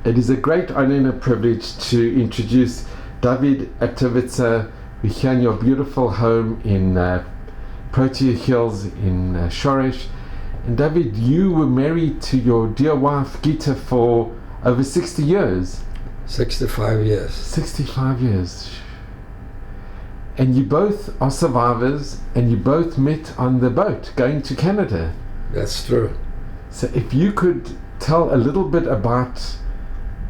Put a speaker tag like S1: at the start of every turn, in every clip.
S1: It is a great honor and a privilege to introduce David Aptowitzer. We're here in your beautiful home in Protea Hills in Shoresh. And David, you were married to your dear wife Gita for over 60 years.
S2: 65 years.
S1: 65 years. And you both are survivors, and you both met on the boat going to Canada.
S2: That's true.
S1: So if you could tell a little bit about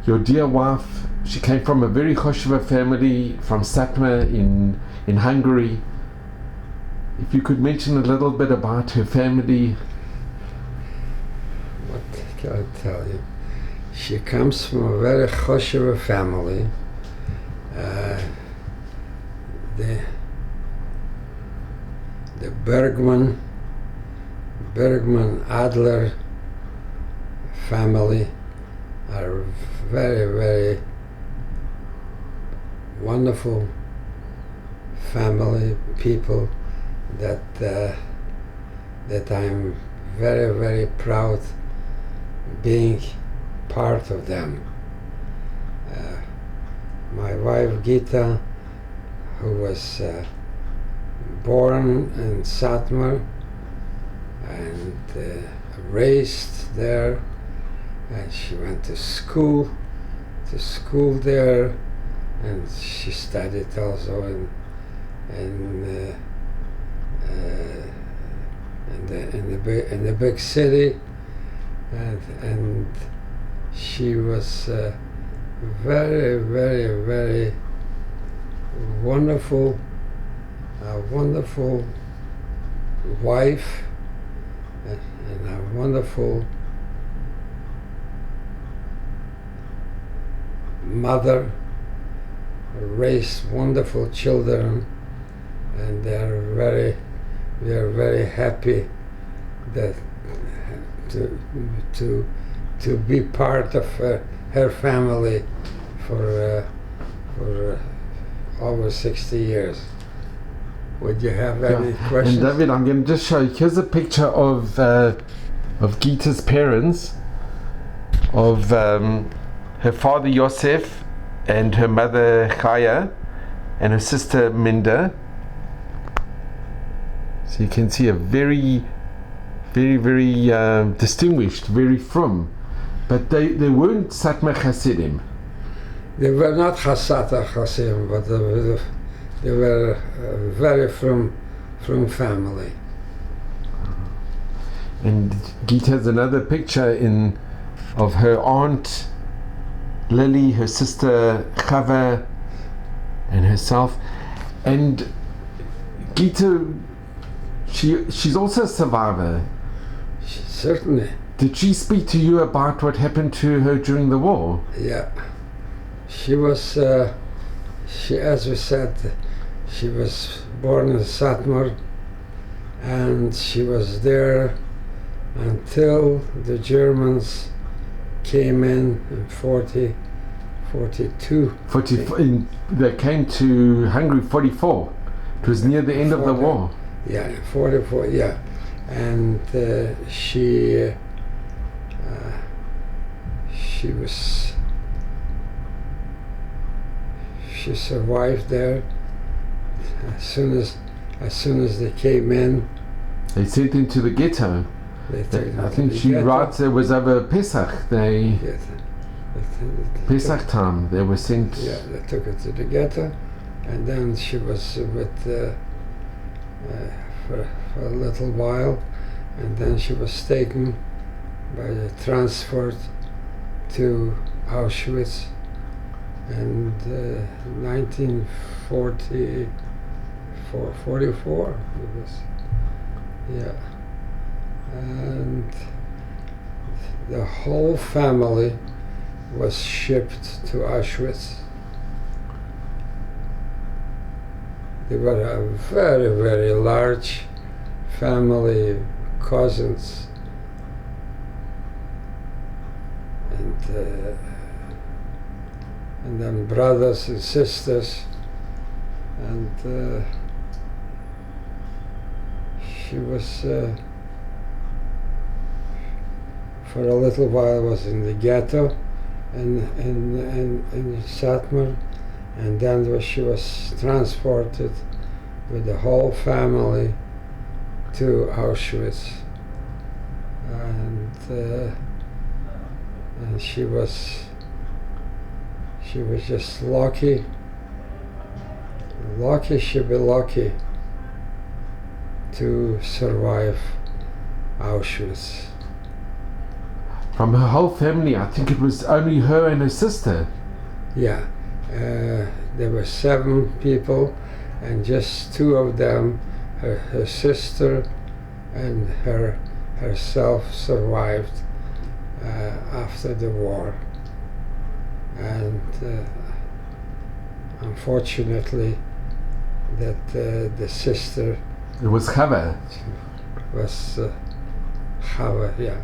S1: your dear wife. She came from a very Chosheva family from Satmar in Hungary. If you could mention a little bit about her family.
S2: What can I tell you? She comes from a very Chosheva family. The Bergman Adler family are very, very wonderful family people that I'm very, very proud being part of them. My wife Gita, who was born in Satmar and raised there, and she went to school there, and she studied also in the big city, and she was a very, very, very wonderful wife and a wonderful mother, raised wonderful children, and we are very happy that to be part of her family for over 60 years. Would you have any questions?
S1: And David, I'm going to just show you. Here's a picture of Gita's parents, of her father Yosef and her mother Chaya and her sister Minda. So you can see a very, very, very distinguished, very frum. But they weren't Satmar Hasidim.
S2: They were not Hasidim, but they were very from family.
S1: And Gita has another picture of her aunt Lily, her sister Chava, and herself. And Gita, she's also a survivor.
S2: Certainly.
S1: Did she speak to you about what happened to her during the war?
S2: Yeah. She was, as we said, she was born in Satmar, and she was there until the Germans came in 42.
S1: They came to Hungary 44. It was near the end of the war.
S2: Yeah, 44, yeah. And she survived there. As soon as they came in,
S1: they sent into the ghetto. I think she writes it was over Pesach. Pesach time they were sent.
S2: Yeah, they took her to the ghetto, and then she was with for a little while, and then she was taken by the transport to Auschwitz in 1944. It was, yeah. And the whole family was shipped to Auschwitz. They were a very, very large family, cousins, and then brothers and sisters, and she was for a little while was in the ghetto, in Satmar, and then she was transported with the whole family to Auschwitz, and she was just lucky. She'd be lucky to survive Auschwitz.
S1: From her whole family, I think it was only her and her sister.
S2: Yeah, there were 7 people, and just 2 of them, her sister and herself, survived after the war. And unfortunately, that the sister
S1: It was Chava.
S2: was Chava, yeah.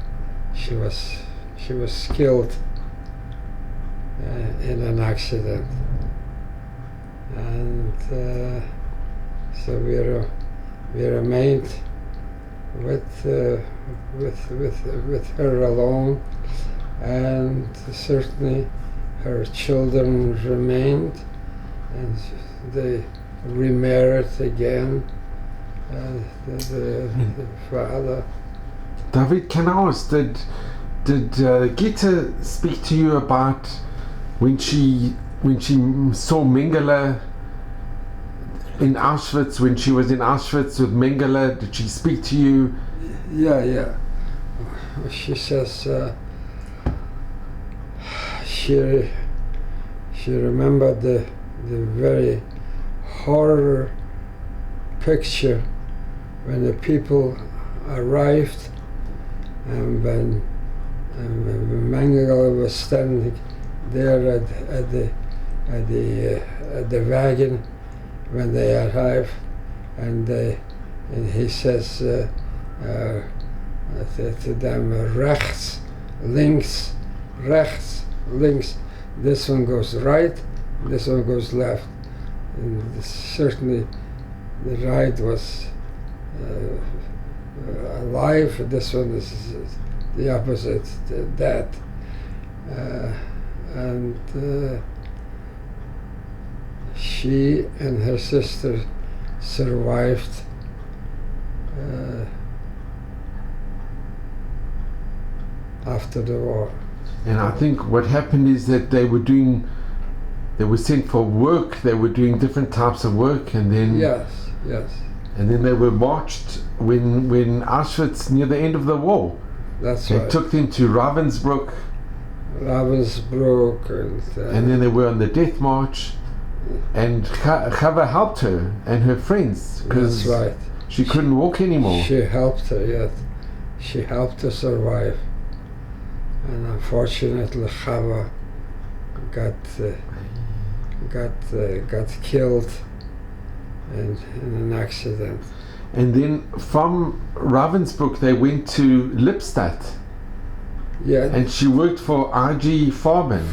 S2: She was killed in an accident, and so we remained with her alone, and certainly her children remained, and they remarried again. The father.
S1: David, can I ask, did Gita speak to you about when she saw Mengele in Auschwitz, when she was in Auschwitz with Mengele? Did she speak to you?
S2: Yeah. She says she remembered the very horror picture when the people arrived, and when Mengele was standing there at the wagon when they arrived, and he says to them, rechts, links, rechts, links. This one goes right, this one goes left. And certainly the right was alive, this one is the opposite, dead. And she and her sister survived after the war.
S1: And I think what happened is that they were sent for work, they were doing different types of work, and then
S2: Yes.
S1: and then they were marched when Auschwitz, near the end of the war.
S2: That's
S1: They
S2: right.
S1: took them to Ravensbrück,
S2: and
S1: then they were on the death march, and Chava helped her and her friends because
S2: that's right.
S1: she couldn't walk anymore.
S2: She helped her, yes. She helped her survive. And unfortunately, Chava got killed in an accident.
S1: And then from Ravensbrück they went to Lippstadt,
S2: Yeah.
S1: and she worked for IG Farben.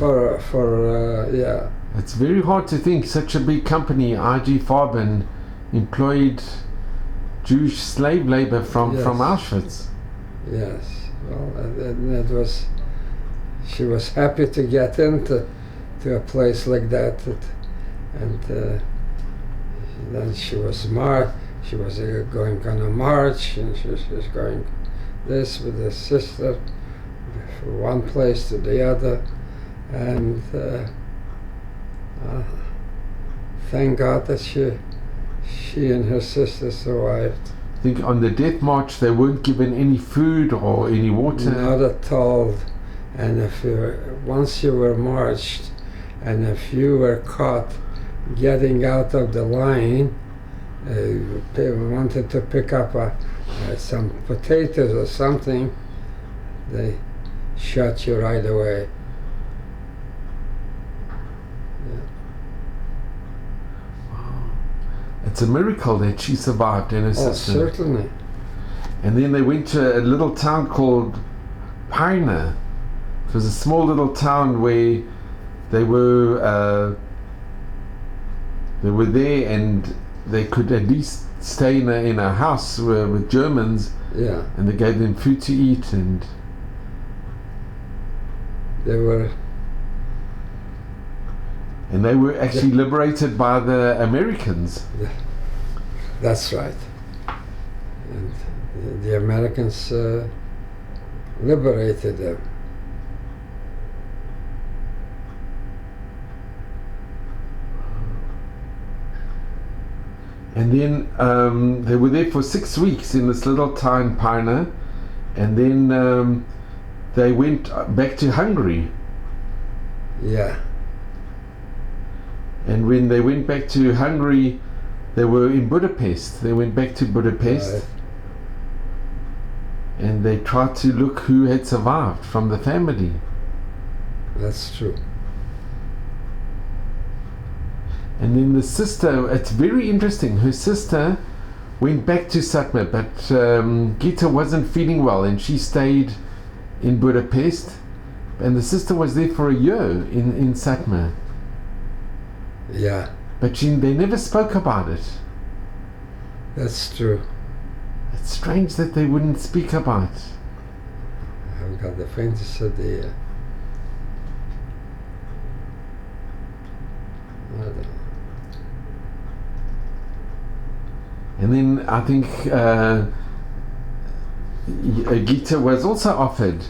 S2: Yeah.
S1: It's very hard to think such a big company, IG Farben, employed Jewish slave labor from
S2: Yes.
S1: Auschwitz.
S2: Yes. Well, that was. She was happy to get into a place like that, and then she was going on a march, and she was going this with her sister from one place to the other, and thank God that she and her sister survived.
S1: I think on the death march they weren't given any food or any water.
S2: Not at all. And once you were marched, and if you were caught getting out of the line, they wanted to pick up some potatoes or something, they shot you right away.
S1: It's a miracle that she survived and her
S2: Oh,
S1: sister.
S2: certainly.
S1: And then they went to a little town called Pirna. It was a small little town where they were there, and they could at least stay in a house with Germans,
S2: Yeah.
S1: and they gave them food to eat, and
S2: They were
S1: And they were actually liberated by the Americans.
S2: That's right. And the Americans liberated them.
S1: And then they were there for 6 weeks in this little town, Pina, and then they went back to Hungary.
S2: Yeah.
S1: And when they went back to Hungary, they were in Budapest. They went back to Budapest.
S2: Right.
S1: And they tried to look who had survived from the family.
S2: That's true.
S1: And then the sister, it's very interesting, her sister went back to Satmar, but Gita wasn't feeling well and she stayed in Budapest. And the sister was there for a year in Satmar.
S2: Yeah.
S1: But they never spoke about it.
S2: That's true.
S1: It's strange that they wouldn't speak about it.
S2: I've got the faintest idea. I don't know.
S1: And then I think Gita was also offered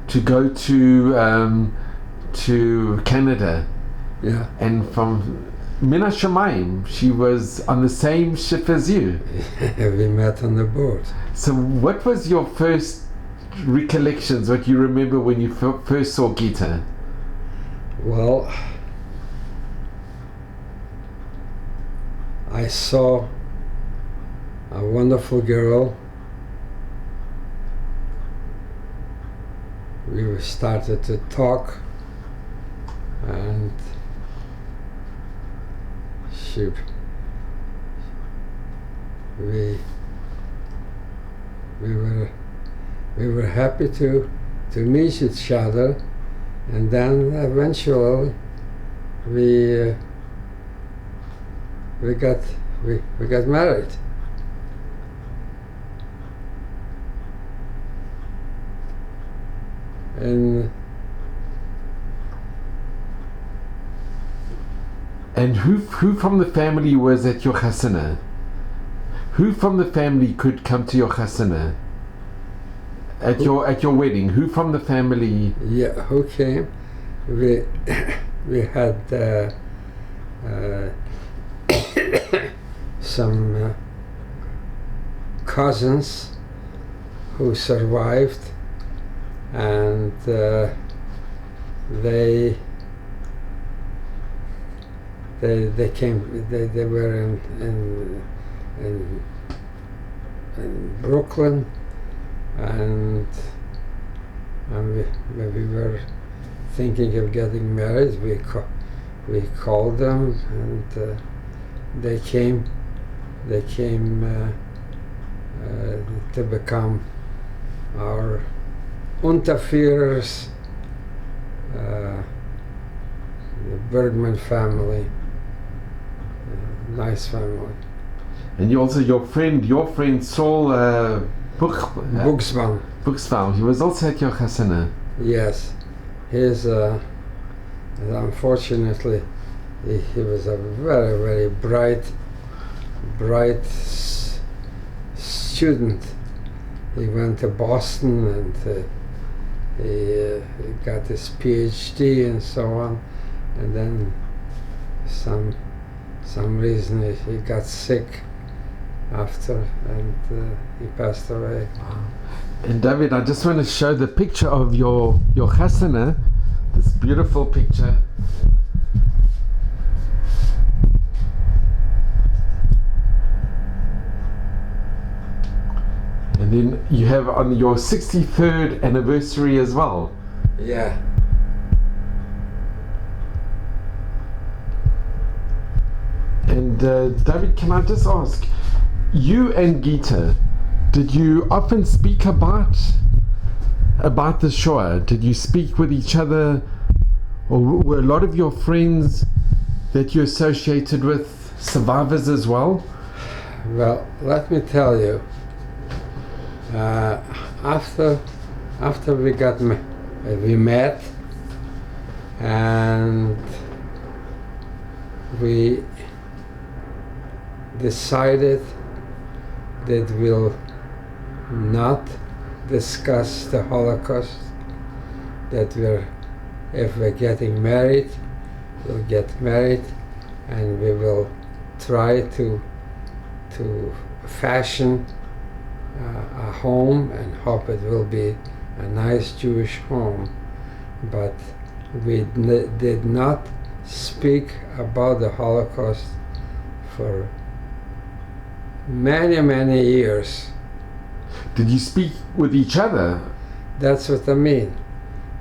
S1: to go to Canada.
S2: Yeah.
S1: And from Mina Shamayim, she was on the same ship as you.
S2: We met on the boat.
S1: So what was your first recollections, what you remember when you first saw Gita?
S2: Well, I saw a wonderful girl. We started to talk, and we were happy to meet each other, and then eventually we got married.
S1: And who from the family was at your chasana? Who from the family could come to your chasana? At your wedding, who from the family?
S2: Yeah, who came? We had some cousins who survived, and they came. They were in Brooklyn, and when we were thinking of getting married, we called them, and they came. They came to become our Unterführers, the Bergman family, nice family.
S1: And you also your friend Saul
S2: Buxbaum.
S1: He was also at your chasana.
S2: Yes, he's unfortunately he was a very, very bright student. He went to Boston, and he got his PhD and so on, and then some reason he got sick after, and he passed away.
S1: And David, I just want to show the picture of your chasana, this beautiful picture. And then you have on your 63rd anniversary as well.
S2: Yeah.
S1: And David, can I just ask, you and Gita, did you often speak about the Shoah? Did you speak with each other, or were a lot of your friends that you associated with survivors as well?
S2: Well, let me tell you. After we met, and we decided that we'll not discuss the Holocaust, that if we're getting married, we'll get married, and we will try to fashion a home and hope it will be a nice Jewish home. But we did not speak about the Holocaust for many, many years.
S1: Did you speak with each other?
S2: That's what I mean.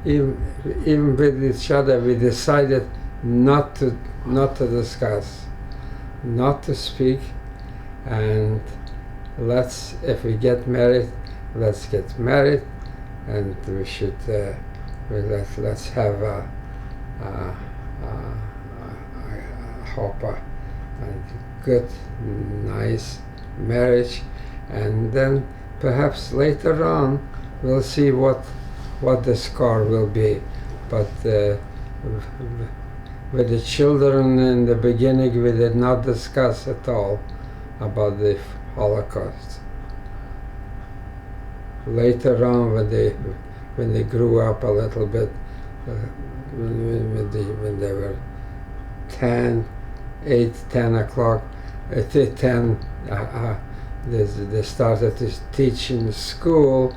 S2: Even with each other, we decided not to discuss, not to speak, and if we get married, let's get married, and we should let's have a good, nice marriage, and then perhaps later on we'll see what the score will be. But with the children in the beginning, we did not discuss at all about the Holocaust. Later on, when they grew up a little bit, when they were 10 o'clock, 10, they started to teach in the school.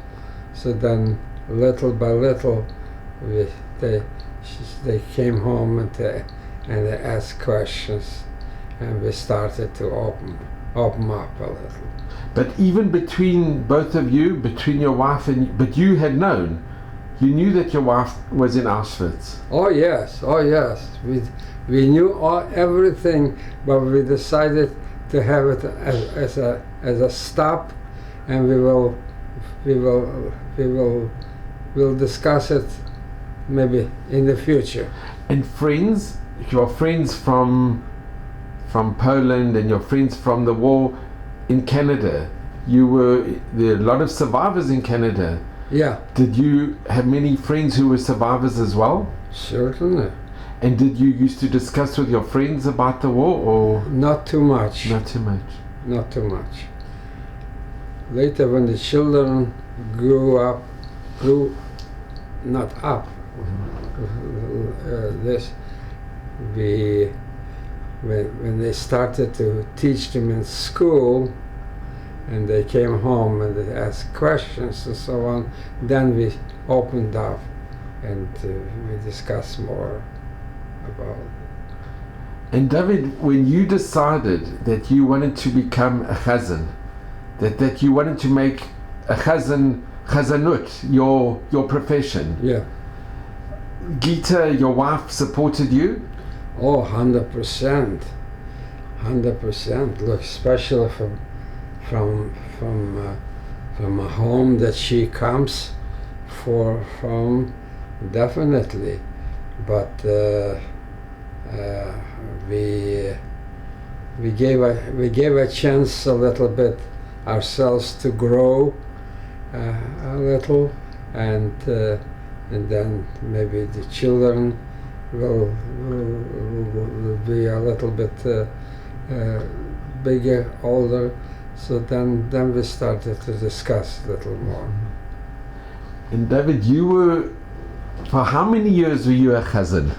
S2: So then, little by little, they came home and they asked questions, and we started to open up a little.
S1: But even between both of you, between your wife but you had known, you knew that your wife was in Auschwitz.
S2: Oh yes. We knew everything, but we decided to have it as a stop, and we'll discuss it maybe in the future.
S1: And friends, your friends from Poland and your friends from the war in Canada, there are a lot of survivors in Canada.
S2: Yeah.
S1: Did you have many friends who were survivors as well?
S2: Certainly.
S1: And did you used to discuss with your friends about the war, or?
S2: Not too much.
S1: Not too much.
S2: Not too much. Later, when the children grew not up, when they started to teach them in school, and they came home and they asked questions and so on, then we opened up and we discussed more about it.
S1: And David, when you decided that you wanted to become a chazan, that you wanted to make a chazanut your profession,
S2: yeah,
S1: Gita, your wife, supported you?
S2: Oh, 100%. 100%. Look, especially from a home that she comes from, definitely. But we gave a chance a little bit ourselves to grow a little, and then maybe the children will be a little bit bigger, older. So then we started to discuss a little more.
S1: And David, for how many years were you a chazan?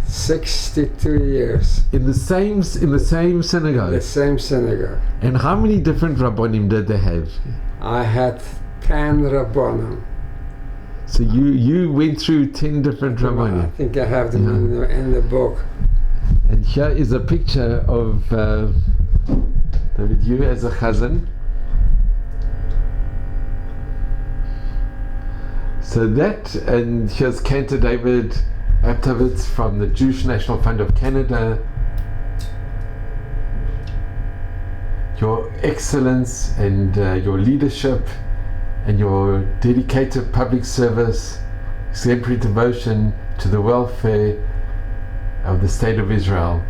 S2: 62 years.
S1: In the same synagogue?
S2: The same synagogue.
S1: And how many different rabbonim did they have?
S2: I had 10 rabbonim.
S1: So you went through 10 different rabbonim?
S2: I think I have them in the book.
S1: And here is a picture of David, you as a chazan. So that, and here's Cantor David Aptowitzer from the Jewish National Fund of Canada. Your excellence and your leadership and your dedicated public service, exemplary devotion to the welfare of the State of Israel.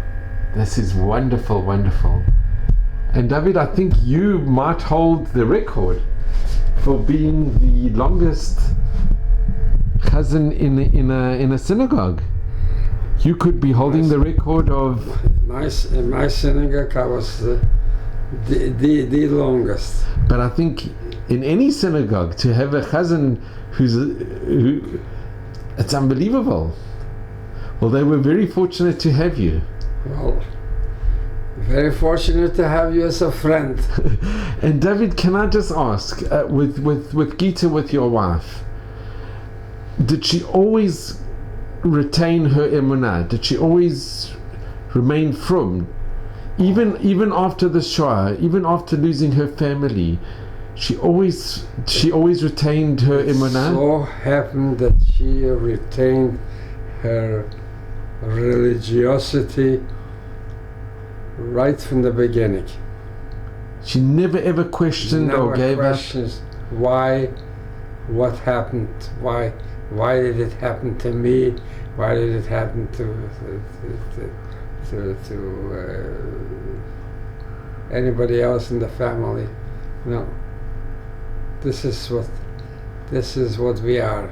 S1: This is wonderful, wonderful. And David, I think you might hold the record for being the longest chazan in a synagogue. You could be holding the record of...
S2: In my synagogue, I was the longest.
S1: But I think in any synagogue, to have a chazan who it's unbelievable. Well, they were very fortunate to have you.
S2: Well, very fortunate to have you as a friend.
S1: And David, can I just ask, with Gita, with your wife, did she always retain her emunah? Did she always remain frum? Even after the Shoah, even after losing her family, she always retained her emunah?
S2: It so happened that she retained her religiosity right from the beginning.
S1: She never ever questioned or gave up?
S2: Why, what happened, why did it happen to me, why did it happen to anybody else in the family. No. This is what we are,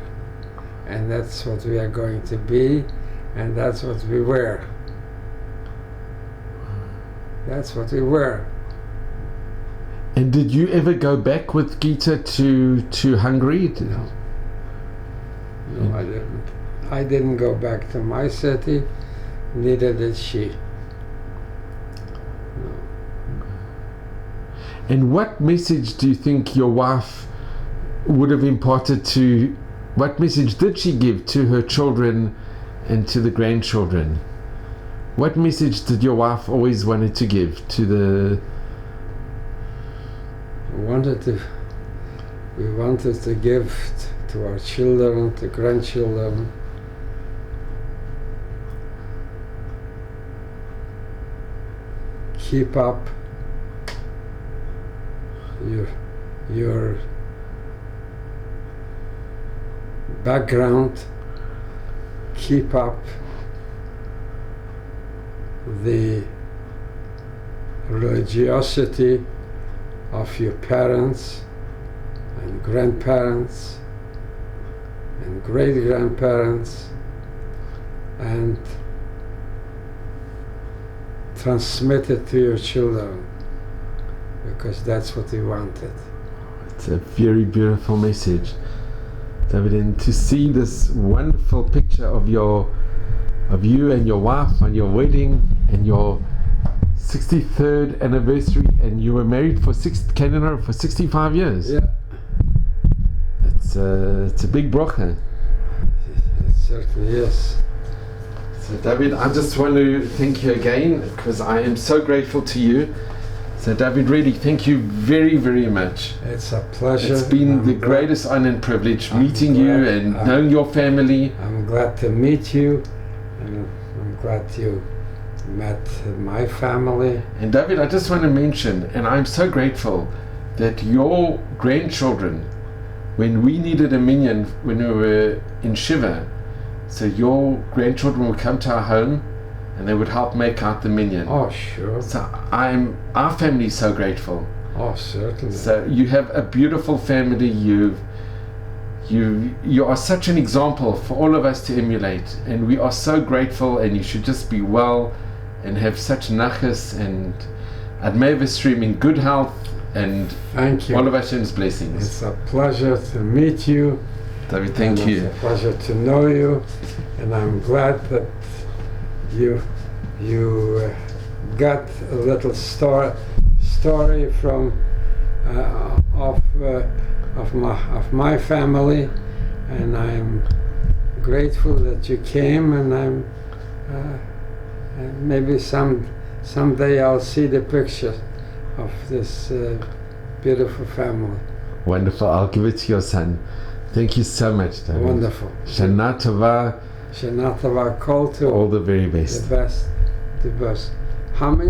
S2: and that's what we are going to be, and that's what we were. That's what we were.
S1: And did you ever go back with Gita to Hungary?
S2: No, I didn't. I didn't go back to my city, neither did she. No.
S1: And what message do you think your wife would have imparted to, what message did she give to her children and to the grandchildren? What message did your wife always wanted to give to the...
S2: We wanted to give to our children, to grandchildren, keep up your background, keep up the religiosity of your parents and grandparents and great-grandparents, and transmit it to your children, because that's what we wanted.
S1: It's a very beautiful message, David, and to see this wonderful picture of you and your wife on your wedding and your 63rd anniversary, and you were married for 65 years.
S2: Yeah.
S1: It's a big bracha.
S2: It certainly is.
S1: So David, I just want to thank you again, because I am so grateful to you. So David, really, thank you very, very much.
S2: It's a pleasure.
S1: It's been the greatest honor and privilege meeting you and knowing your family.
S2: I'm glad to meet you, and I'm glad you met my family.
S1: And David, I just want to mention, and I'm so grateful that your grandchildren, when we needed a minyan when we were in Shiva, so your grandchildren would come to our home and they would help make out the minyan.
S2: Oh, sure.
S1: So our family is so grateful.
S2: Oh, certainly.
S1: So you have a beautiful family. You are such an example for all of us to emulate, and we are so grateful, and you should just be well and have such nachas and admeva stream in good health, and
S2: thank you.
S1: All of Hashem's blessings.
S2: It's a pleasure to meet you.
S1: David, thank you.
S2: It's a pleasure to know you, and I'm glad that you got a little story from of my family, and I'm grateful that you came, and I'm maybe someday I'll see the picture of this beautiful family.
S1: Wonderful. I'll give it to your son. Thank you so much, David.
S2: Wonderful.
S1: Shana Tova.
S2: Shana Tova, call to
S1: all the very best.
S2: The best. How many